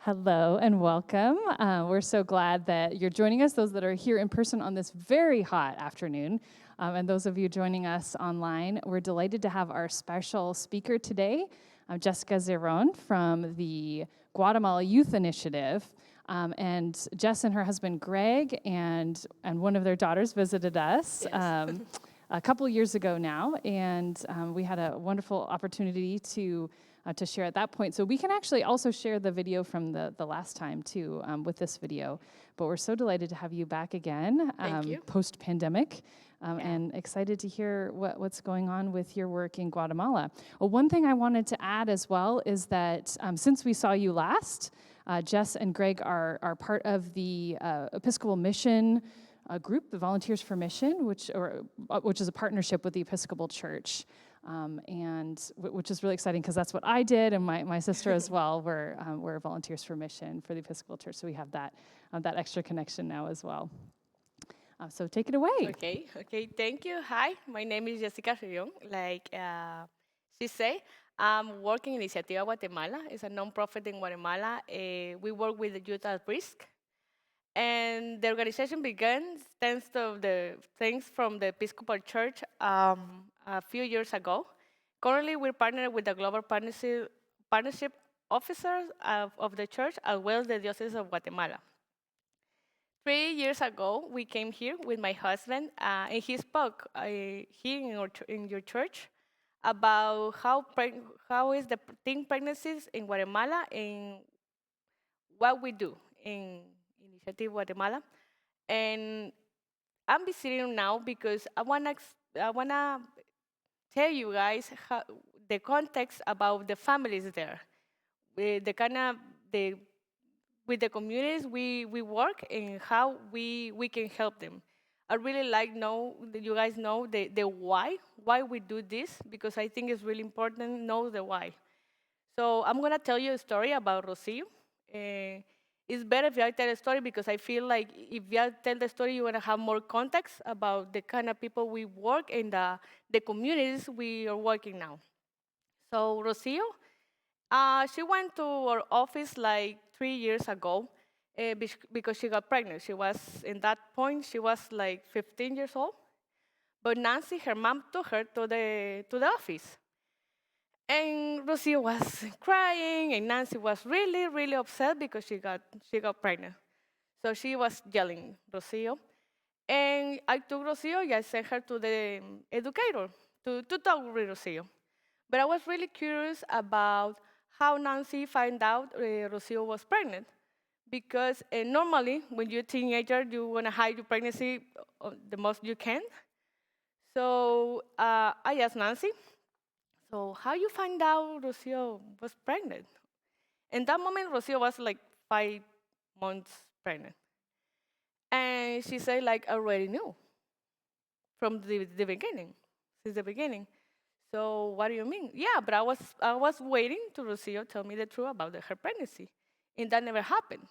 Hello and welcome. We're so glad that you're joining us, those that are here in person on this very hot afternoon, and those of you joining us online. We're delighted to have our special speaker today, Jessica Zirion from the Guatemala Youth Initiative. And Jess and her husband Greg and one of their daughters visited us. Yes. A couple years ago now, and we had a wonderful opportunity to share at that point. So we can actually also share the video from the last time too with this video. But we're so delighted to have you back again Thank you. post-pandemic. And excited to hear what's going on with your work in Guatemala. Well, one thing I wanted to add as well is that since we saw you last, Jess and Greg are part of the Episcopal mission group, the Volunteers for Mission, which is a partnership with the Episcopal Church, which is really exciting because that's what I did, and my sister as well. We're Volunteers for Mission for the Episcopal Church, so we have that extra connection now as well. So take it away. Okay, thank you. Hi, my name is Jessica Zirion. Like she said, I'm working in Initiative Guatemala. It's a nonprofit in Guatemala. We work with the youth at risk. And the organization began thanks to the things from the Episcopal Church a few years ago. Currently, we're partnered with the Global Partnership Officers of the church as well as the Diocese of Guatemala. 3 years ago, we came here with my husband, and he spoke here in your church about how is the teen pregnancies in Guatemala and what we do in Initiative Guatemala. And I'm visiting now because I wanna tell you guys the context about the families there, with the kind of the with the communities we work and how we can help them. I really like know that you guys know the why we do this, because I think it's really important to know the why. So I'm gonna tell you a story about Rocio. It's better if I tell a story because I feel like if you tell the story, you're gonna have more context about the kind of people we work and the communities we are working now. So Rocio, she went to our office like 3 years ago because she got pregnant. She was, in that point, she was like 15 years old. But Nancy, her mom, took her to the office. And Rocio was crying, and Nancy was really, really upset because she got pregnant. So she was yelling, Rocio. And I took Rocio, I sent her to the educator to talk with Rocio. But I was really curious about how Nancy found out Rocio was pregnant. Because normally, when you're a teenager, you want to hide your pregnancy the most you can. So I asked Nancy, so how you find out Rocio was pregnant? In that moment, Rocio was like 5 months pregnant. And she said, like, I already knew from the beginning, since the beginning. So what do you mean? Yeah, but I was waiting to Rocio tell me the truth about her pregnancy, and that never happened.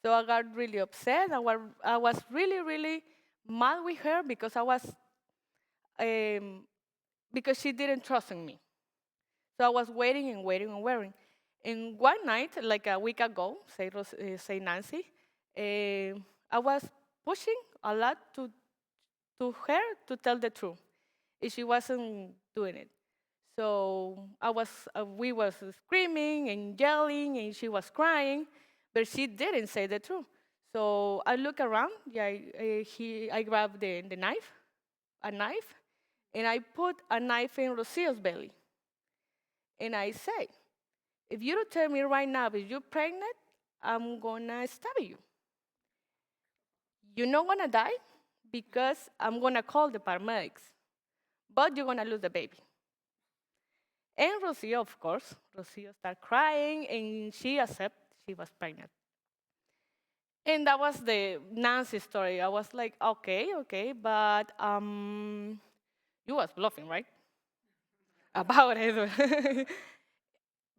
So I got really upset. I was really, really mad with her because um, because she didn't trust in me. So I was waiting and waiting and waiting. And one night, like a week ago, say Nancy, I was pushing a lot to her to tell the truth, and she wasn't doing it. So we was screaming and yelling, and she was crying, but she didn't say the truth. So I look around. Yeah, I grabbed the knife, a knife, and I put a knife in Rocio's belly, and I say, if you don't tell me right now if you're pregnant, I'm gonna stab you. You're not gonna die because I'm gonna call the paramedics, but you're gonna lose the baby. And Rocio, of course, Rocio started crying and she accepted she was pregnant. And that was the Nancy story. I was like, okay, but you was bluffing, right? About it.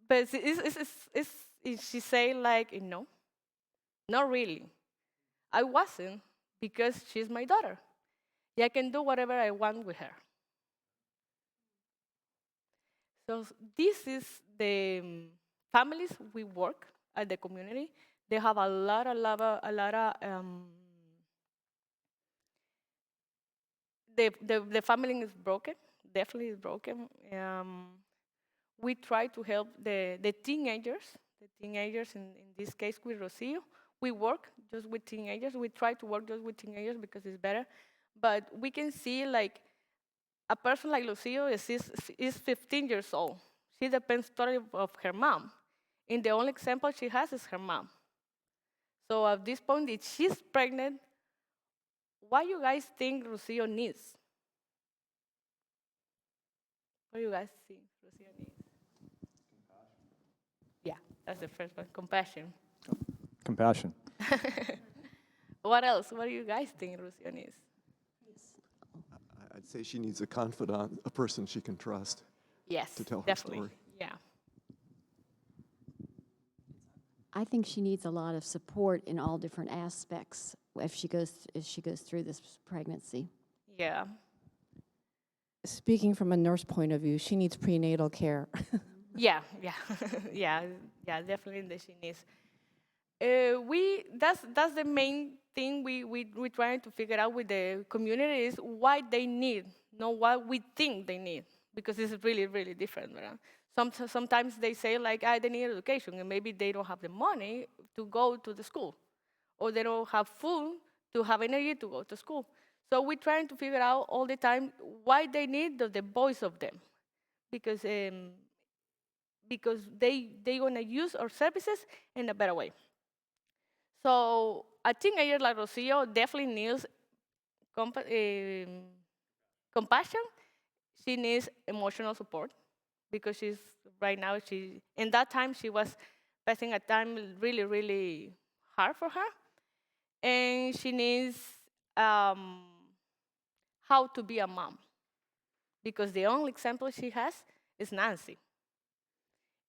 But she say like, no, not really. I wasn't, because she's my daughter. Yeah, I can do whatever I want with her. So this is the families we work. at the community. They have a lot of the family is broken, definitely is broken. We try to help the teenagers in this case with Rocio. We work just with teenagers. We try to work just with teenagers because it's better. But we can see like a person like Lucio is 15 years old. She depends totally of her mom. And the only example she has is her mom. So at this point, if she's pregnant, what you guys think Lucio needs? What do you guys think Lucio needs? Yeah, that's the first one, compassion. Compassion. What else? What do you guys think Lucio needs? I'd say she needs a confidant, a person she can trust Yes, to tell her definitely. story. Yeah. I think she needs a lot of support in all different aspects if she goes through this pregnancy. Yeah. Speaking from a nurse point of view, she needs prenatal care. Yeah, yeah, yeah, definitely that she needs. That's the main thing we trying to figure out with the community is why they need, not what we think they need, because it's really different. Right? Sometimes they say like, they need education, and maybe they don't have the money to go to the school, or they don't have food to have energy to go to school. So we're trying to figure out all the time why they need the voice of them, because they gonna use our services in a better way. So a teenager like Rocio definitely needs compassion. She needs emotional support because she's right now she in that time she was passing a time really hard for her, and she needs um, how to be a mom because the only example she has is Nancy,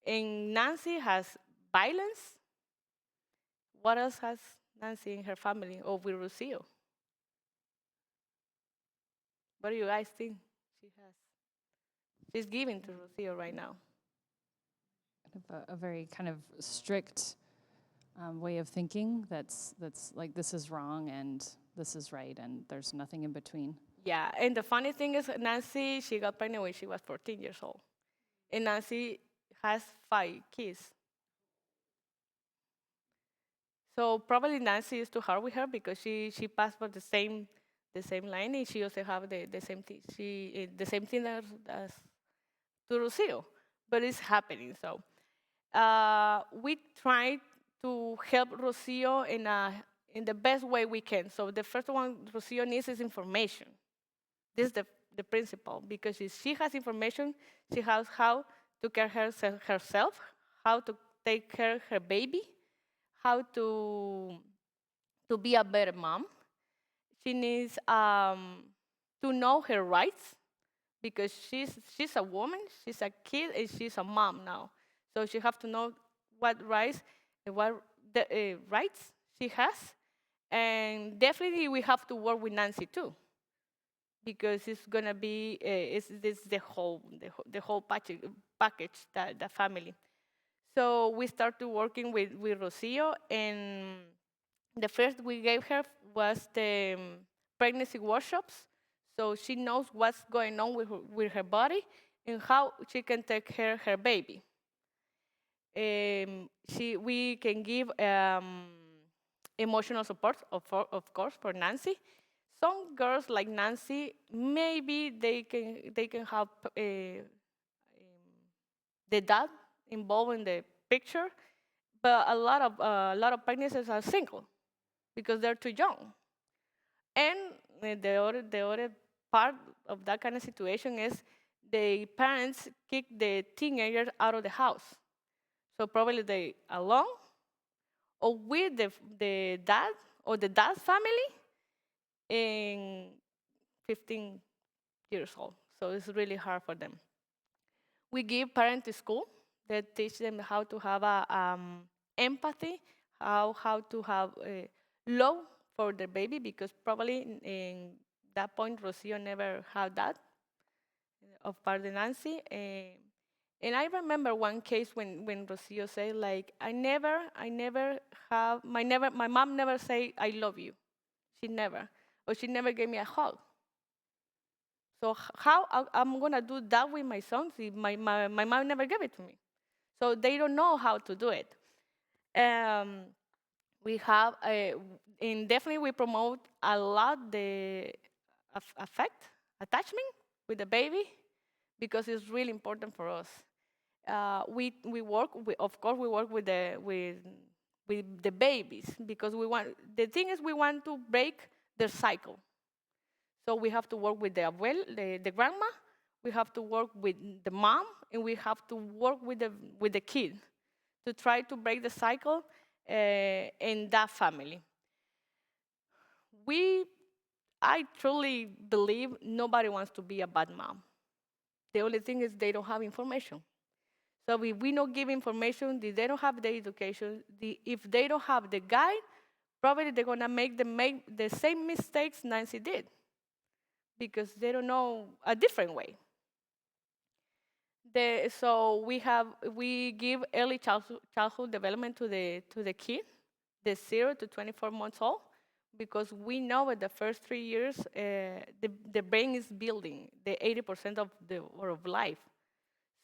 and Nancy has violence. What else has Nancy in her family or with Rocio? What do you guys think she has? She's giving to Rocio right now. A very kind of strict way of thinking that's like this is wrong and this is right and there's nothing in between. Yeah, and the funny thing is Nancy, she got pregnant when she was 14 years old. And Nancy has 5 kids. So probably Nancy is too hard with her because she passed for the same line and she also have the same thing the same thing as to Rocio. But it's happening. So we try to help Rocio in the best way we can. So the first one Rocio needs is information. This is the principle because if she has information, she has how to care herself, how to take care of her baby, how to be a better mom. She needs to know her rights because she's a woman, she's a kid, and she's a mom now. So she have to know what rights rights she has, and definitely we have to work with Nancy too because it's gonna be it's this the whole package that the family. So we started working with Rocio, and the first we gave her was the pregnancy workshops, so she knows what's going on with her body and how she can take care of her baby. We can give emotional support, of course, for Nancy. Some girls like Nancy, maybe they can have the dad involved in the picture, but a lot of pregnancies are single because they're too young. And the other part of that kind of situation is the parents kick the teenagers out of the house. So probably they alone or with the dad or the dad's family in 15 years old. So it's really hard for them. We give parents to school that teach them how to have empathy, how to have love for their baby, because probably in that point, Rocio never had that of part of Nancy. And I remember one case when Rocio said, like, my mom never say, I love you. She never. Or she never gave me a hug. So how I'm going to do that with my sons if my mom never gave it to me? So they don't know how to do it. We have, and definitely we promote a lot the attachment with the baby, because it's really important for us. We work with, of course, we work with the babies, because the thing is we want to break their cycle. So we have to work with the grandma, we have to work with the mom, and we have to work with the kid to try to break the cycle in that family. I truly believe nobody wants to be a bad mom. The only thing is they don't have information. So if we don't give information, if they don't have the education, if they don't have the guide, probably they're gonna make the same mistakes Nancy did, because they don't know a different way. So we give early childhood development to the kid, the 0 to 24 months old, because we know at the first 3 years the brain is building the 80% of life.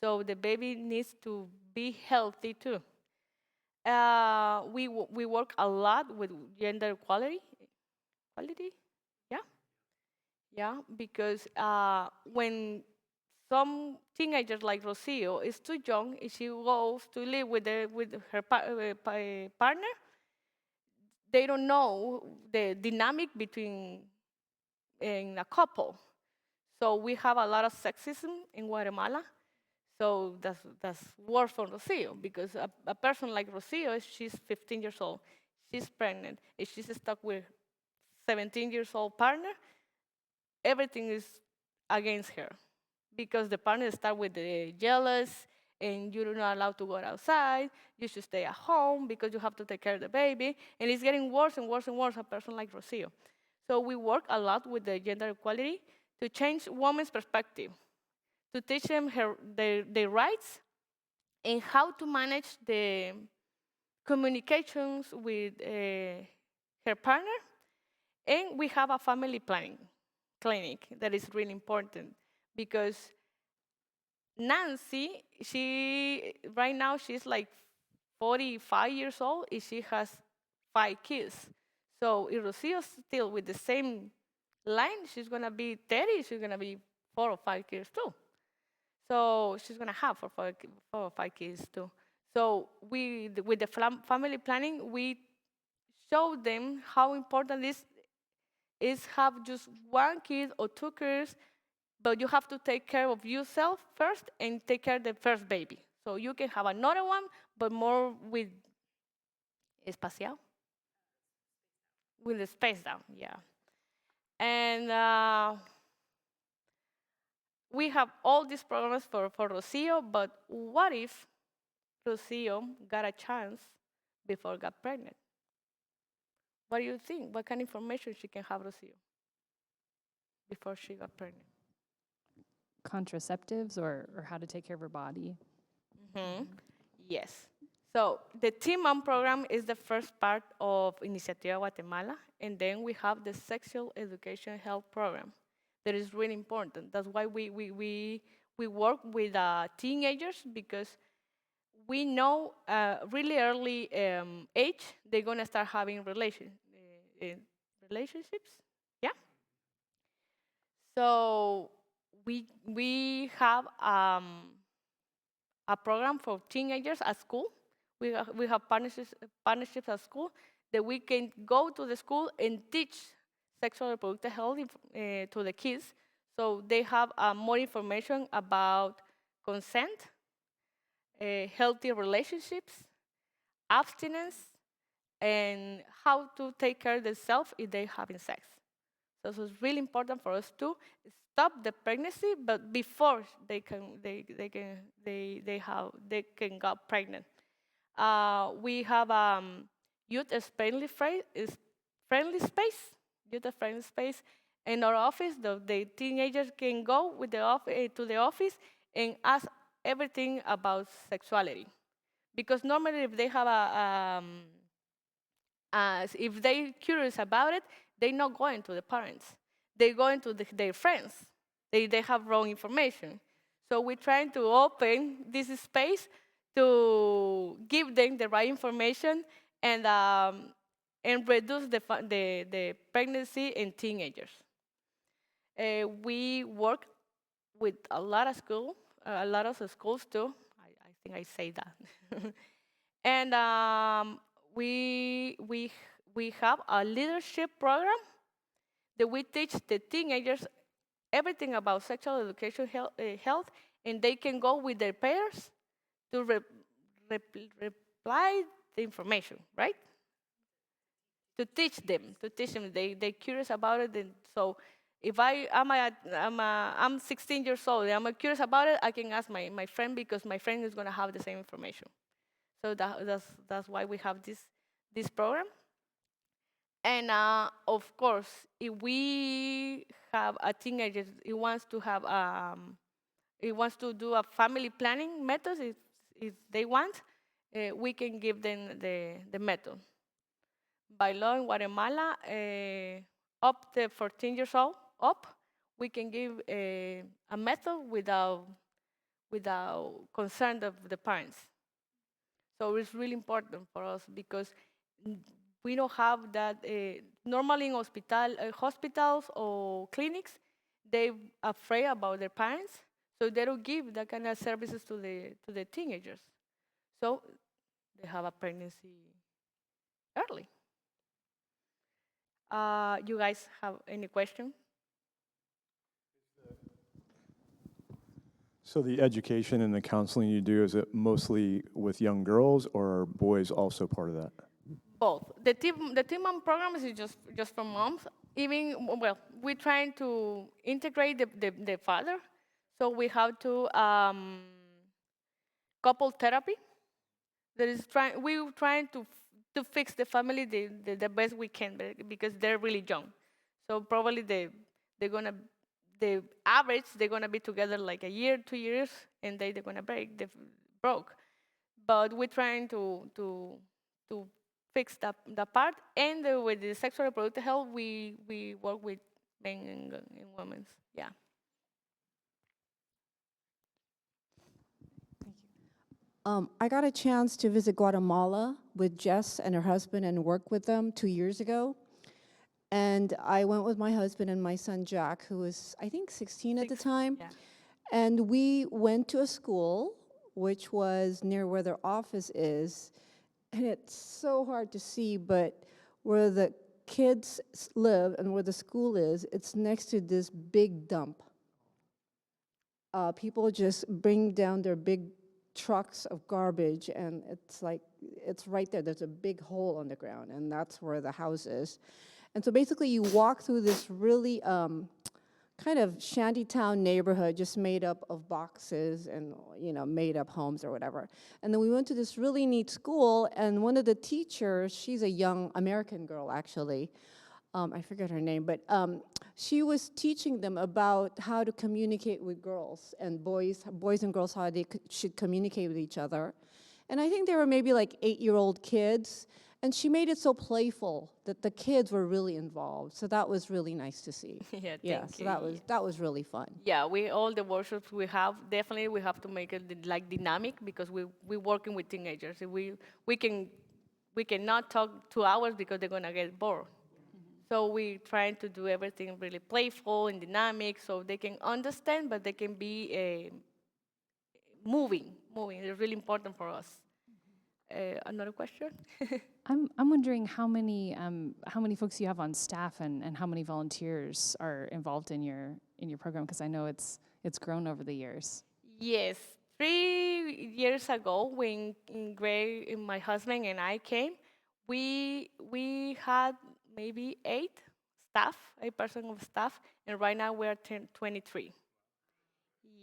So the baby needs to be healthy too. We work a lot with gender equality, yeah, because when some teenagers like Rocio is too young, if she goes to live with her partner, they don't know the dynamic between in a couple. So we have a lot of sexism in Guatemala. So that's worse for Rocio, because a person like Rocio, she's 15 years old, she's pregnant, if she's stuck with 17 years old partner, everything is against her, because the partner start with the jealous, and you're not allowed to go outside, you should stay at home because you have to take care of the baby, and it's getting worse and worse and worse, a person like Rocio. So we work a lot with the gender equality to change women's perspective, to teach them their rights and how to manage the communications with her partner. And we have a family planning clinic that is really important, because Nancy, right now she's like 45 years old and she has 5 kids. So if Rocio's still with the same line, she's gonna be 30, she's gonna be 4 or 5 kids too. So she's gonna have 4 or 5 kids too. So with the family planning, we show them how important this is, have just 1 kid or 2 kids, but you have to take care of yourself first and take care of the first baby. So you can have another one, but more with espaciado, with the space down, yeah. And we have all these programs for Rocio, but what if Rocio got a chance before got pregnant? What do you think? What kind of information she can have, Rocio, before she got pregnant? Contraceptives or how to take care of her body? Yes. So the Teen Mom program is the first part of Initiative Guatemala, and then we have the sexual education health program that is really important. That's why we work with teenagers, because we know really early age they're gonna start having relationships. Yeah. So we have a program for teenagers at school. We have partnerships at school that we can go to the school and teach sexual and reproductive health to the kids, so they have more information about consent, healthy relationships, abstinence, and how to take care of themselves if they're having sex. So it's really important for us to stop the pregnancy, but before they can get pregnant. We have youth-friendly space in our office. The teenagers can go with to the office and ask everything about sexuality. Because normally if they have if they're curious about it, they're not going to the parents. They're going to their friends. They have wrong information. So we're trying to open this space to give them the right information and reduce the pregnancy in teenagers. We work with a lot of schools too. I think I say that. And we have a leadership program that we teach the teenagers everything about sexual education, health, and they can go with their peers to reply the information, right? To teach them, they're curious about it. And so if I'm 16 years old, and I'm curious about it, I can ask my friend because my friend is going to have the same information. So that's why we have this program. And of course, if we have a teenager, he wants to do a family planning method, if they want, we can give them the method. By law in Guatemala, up to 14 years old, we can give a method without concern of the parents. So it's really important for us because we don't have that. Normally in hospitals or clinics, they're afraid about their parents, so they don't give that kind of services to the teenagers. So they have a pregnancy early. You guys have any question? So the education and the counseling you do, is it mostly with young girls, or are boys also part of that? Both. The teen mom program is just for moms. Even, well, we're trying to integrate the father. So we have to couple therapy. We're trying to fix the family the best we can because they're really young. So probably they're gonna the average they're gonna be together like a year, 2 years, and they're gonna broke. But we're trying to fix that part. And with the sexual reproductive health, we work with men and women. Yeah. I got a chance to visit Guatemala with Jess and her husband and work with them 2 years ago. And I went with my husband and my son Jack, who was, I think, 16 at the time. Yeah. And we went to a school, which was near where their office is. And it's so hard to see, but where the kids live and where the school is, it's next to this big dump. People just bring down their big trucks of garbage, and it's like, it's right there. There's a big hole on the ground, and that's where the house is. And so basically you walk through this really kind of shantytown neighborhood just made up of boxes and, made up homes or whatever. And then we went to this really neat school, and one of the teachers, she's a young American girl actually, I forget her name, but she was teaching them about how to communicate with girls and boys and girls, how they should communicate with each other. And I think they were maybe like 8-year-old kids, and she made it so playful that the kids were really involved. So that was really nice to see. Yeah, so that was really fun. Yeah, all the workshops we have, definitely we have to make it like dynamic because we're working with teenagers. We cannot talk 2 hours because they're gonna get bored. So we're trying to do everything really playful and dynamic so they can understand, but they can be moving. It's really important for us. Another question? I'm wondering how many folks you have on staff and how many volunteers are involved in your program, because I know it's grown over the years. Yes, 3 years ago when Greg, my husband, and I came, we had maybe 8 person of staff, and right now we're 23.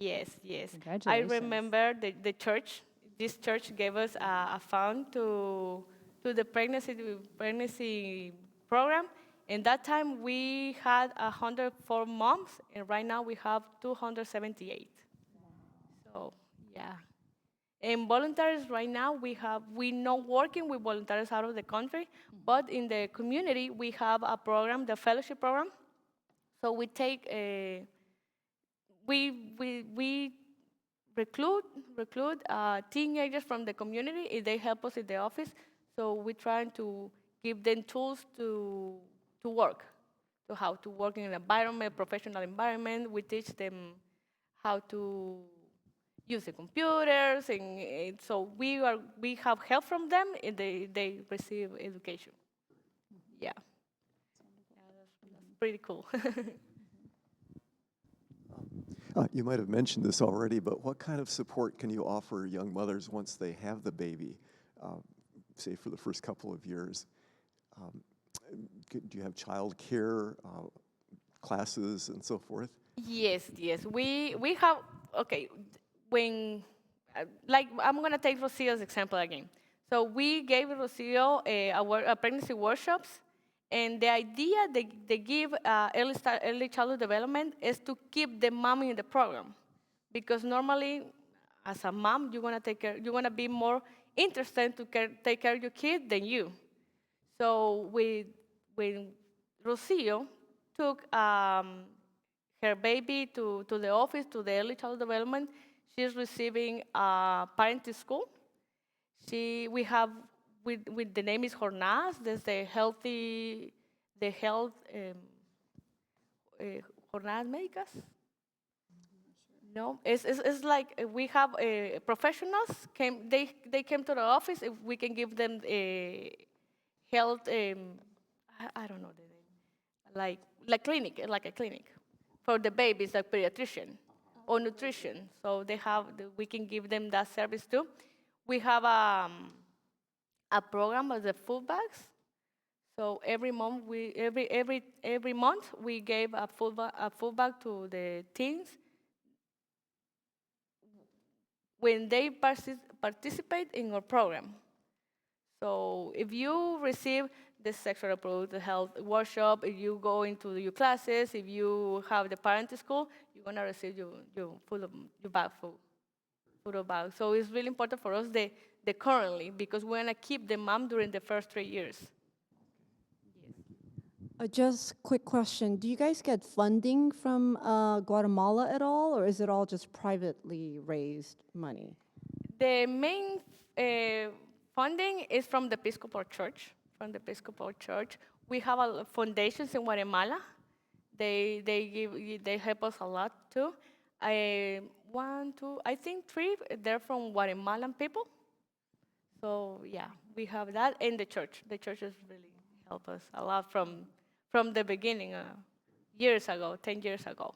Yes. Congratulations. I remember the church. This church gave us a fund to the pregnancy program. And that time we had 104 moms, and right now we have 278. So yeah. And volunteers right now, we not working with volunteers out of the country, but in the community, we have a program, the fellowship program. So we take, we recruit teenagers from the community if they help us in the office. So we're trying to give them tools to work, to how to work in an environment, professional environment. We teach them how to use the computers, and so we have help from them, and they receive education. Yeah, that's pretty cool. You might have mentioned this already, but what kind of support can you offer young mothers once they have the baby, say for the first couple of years? Do you have child care classes and so forth? Yes, we have, okay, when, like, I'm gonna take Rocio's example again. So we gave Rocio a pregnancy workshops, and the idea they give early childhood development is to keep the mom in the program. Because normally, as a mom, you wanna be more interested to take care of your kid than you. So when Rocio took her baby to the office, to the early child development, she's receiving parenting school. We have, with the name is Jornadas, there's the health, Jornadas Médicas? No, it's like we have professionals, they came to the office, if we can give them health, I don't know the name, like clinic, like a clinic for the babies, like pediatrician or nutrition. So we can give them that service too. We have a program of the food bags. So every month every month we gave a food bag to the teens when they participate in our program. So if you receive the sexual reproductive health workshop, if you go into your classes, if you have the parent school, you're gonna receive your bag food bag. So it's really important for us the currently, because we're gonna keep the mom during the first 3 years. Just quick question. Do you guys get funding from Guatemala at all, or is it all just privately raised money? The main funding is from the Episcopal Church. From the Episcopal Church, we have foundations in Guatemala. They help us a lot too. One, two, I think three. They're from Guatemalan people. So yeah, we have that in the church. The churches really help us a lot from the beginning, years ago, 10 years ago.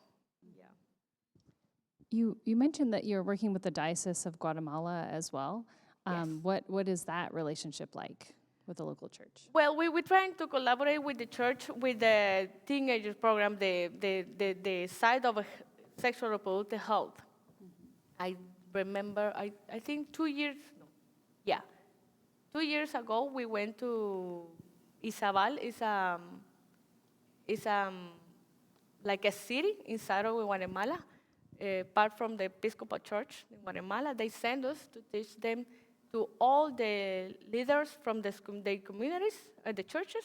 You mentioned that you're working with the Diocese of Guatemala as well. Yes. What is that relationship like with the local church? Well, we're trying to collaborate with the church with the teenagers program, the side of sexual reproductive health. I remember, I think 2 years, no, yeah, 2 years ago we went to Izabal. It's like a city inside of Guatemala, part from the Episcopal Church in Guatemala. They send us to teach them to all the leaders from the communities, the churches,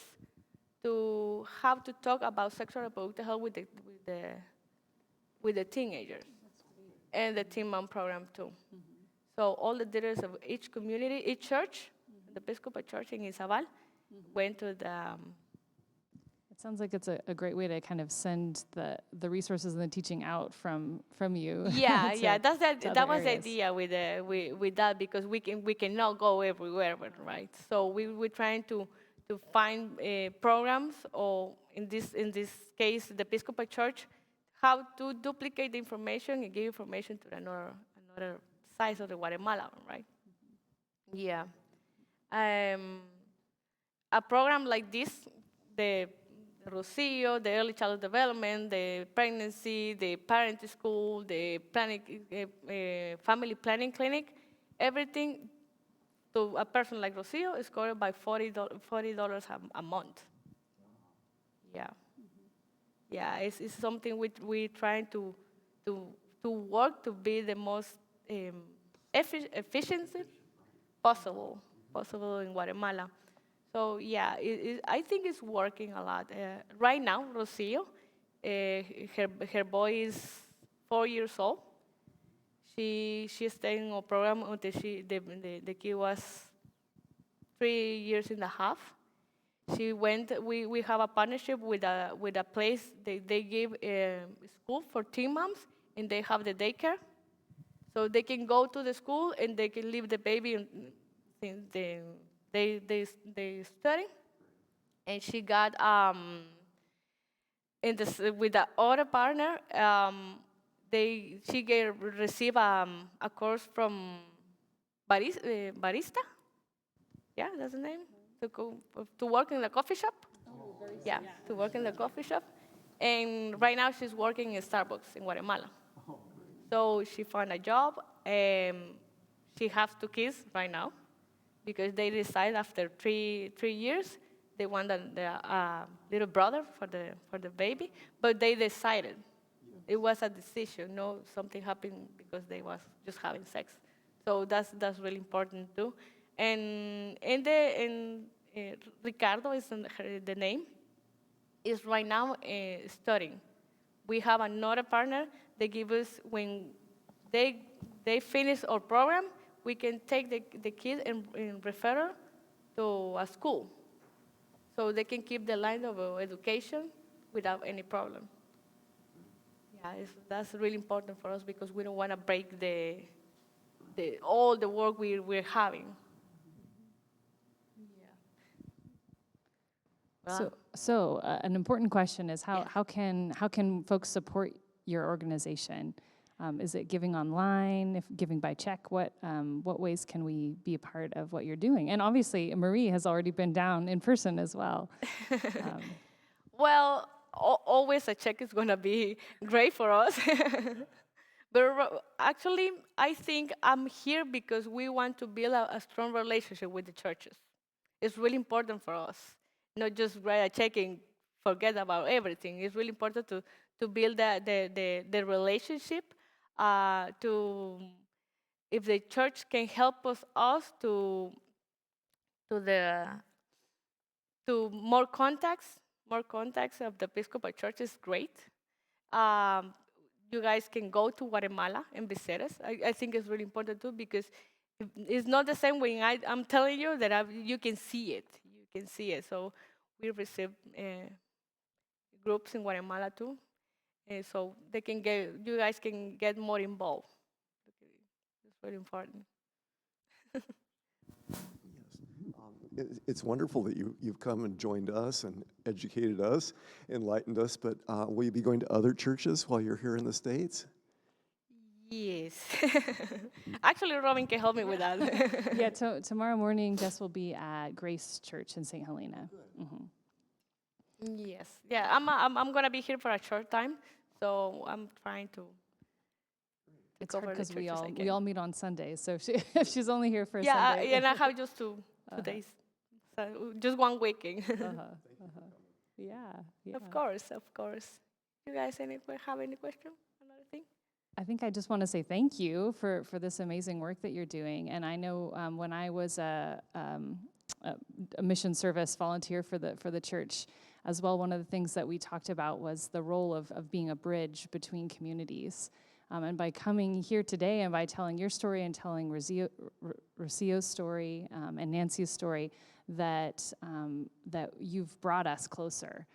to how to talk about sexual reproductive health with the teenagers, and the teen mom program too. So all the leaders of each community, each church, the Episcopal Church in Izabal, went to the. It sounds like it's a great way to kind of send the resources and the teaching out from you. Yeah, yeah, that was the areas. idea with that, because we cannot go everywhere, right? So we're trying to find programs, or in this case, the Episcopal Church, how to duplicate the information and give information to another side of the Guatemala, right? Yeah. A program like this, the Rocio, the early childhood development, the pregnancy, the parent school, the planning, family planning clinic, everything to a person like Rocio is covered by $40 a month. Yeah. Yeah, it's something we're trying to work to be the most efficiency possible in Guatemala. So yeah, I think it's working a lot. Right now, Rocio, her boy is 4 years old. She stayed in our program until the kid was 3 years and a half. She went. We have a partnership with a place. They give school for teen moms, and they have the daycare, so they can go to the school and they can leave the baby and they study. And she got with the other partner. Receive a course from barista. Yeah, that's the name. To work in the coffee shop. Yeah, to work in the coffee shop. And right now she's working in Starbucks in Guatemala. So she found a job. She has 2 kids right now because they decide after 3 years they want the little brother for the baby, but they decided. It was a decision. No, something happened because they was just having sex. So that's really important too. And Ricardo is the name. Is right now studying. We have another partner. They give us when they finish our program, we can take the kid and refer to a school, so they can keep the line of education without any problem. Yeah, that's really important for us because we don't want to break all the work we're having. Yeah. An important question is Yes. how can folks support your organization? Is it giving online, giving by check? What ways can we be a part of what you're doing? And obviously, Marie has already been down in person as well. Well, always a check is going to be great for us. But actually, I think I'm here because we want to build a strong relationship with the churches. It's really important for us, not just write a check and forget about everything. It's really important to build the relationship. If the church can help us to more contacts of the Episcopal Church is great. You guys can go to Guatemala and visit us. I think it's really important too because it's not the same when I'm telling you that you can see it. You can see it. So we receive groups in Guatemala too, so you guys can get more involved. It's very important. It's wonderful that you've come and joined us and educated us, enlightened us, but will you be going to other churches while you're here in the States? Yes. Actually, Robin can help me with that. Yeah, tomorrow morning, Jess will be at Grace Church in St. Helena. Mm-hmm. Yes. Yeah, I'm going to be here for a short time, so I'm trying to It's hard cover the because churches we all meet on Sundays, so if she's only here for Yeah, Sunday. and I have just two days. So just one weekend. Yeah. Of course. You guys have any question? Another thing? I think I just want to say thank you for this amazing work that you're doing. And I know when I was a mission service volunteer for the church as well, one of the things that we talked about was the role of being a bridge between communities. And by coming here today and by telling your story and telling Rocio's story and Nancy's story, that you've brought us closer.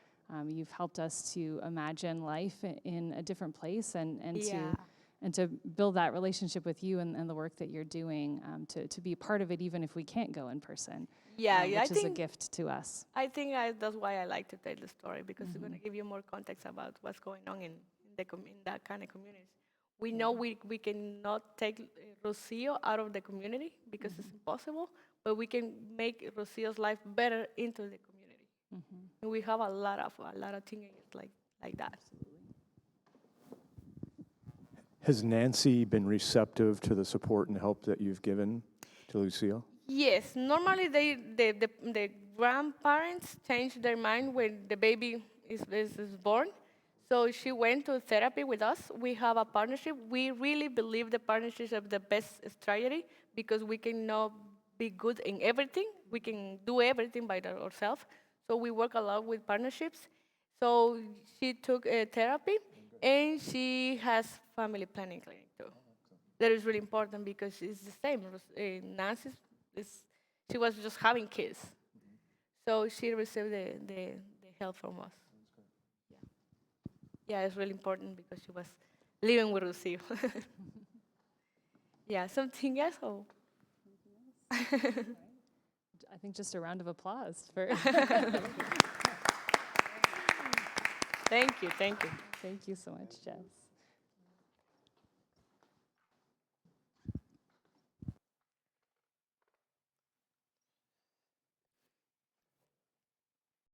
You've helped us to imagine life in a different place and to build that relationship with you and the work that you're doing, to be part of it even if we can't go in person. Which is a gift to us. I think that's why I like to tell the story, because it's going to give you more context about what's going on in that kind of community. We know we cannot take Rocio out of the community because it's impossible, but we can make Rocio's life better into the community. And we have a lot of teenagers like that. Has Nancy been receptive to the support and help that you've given to Lucio? Yes, normally the grandparents change their mind when the baby is born. So she went to therapy with us. We have a partnership. We really believe the partnerships are the best strategy because we cannot be good in everything. We can do everything by ourselves. So we work a lot with partnerships. So she took therapy, and she has family planning clinic too. That is really important because it's the same. Nancy, she was just having kids. So she received the help from us. Yeah, it's really important because she was living with Lucio. Yeah, something else? Or? I think just a round of applause for. Thank you, thank you. Thank you so much, Jess.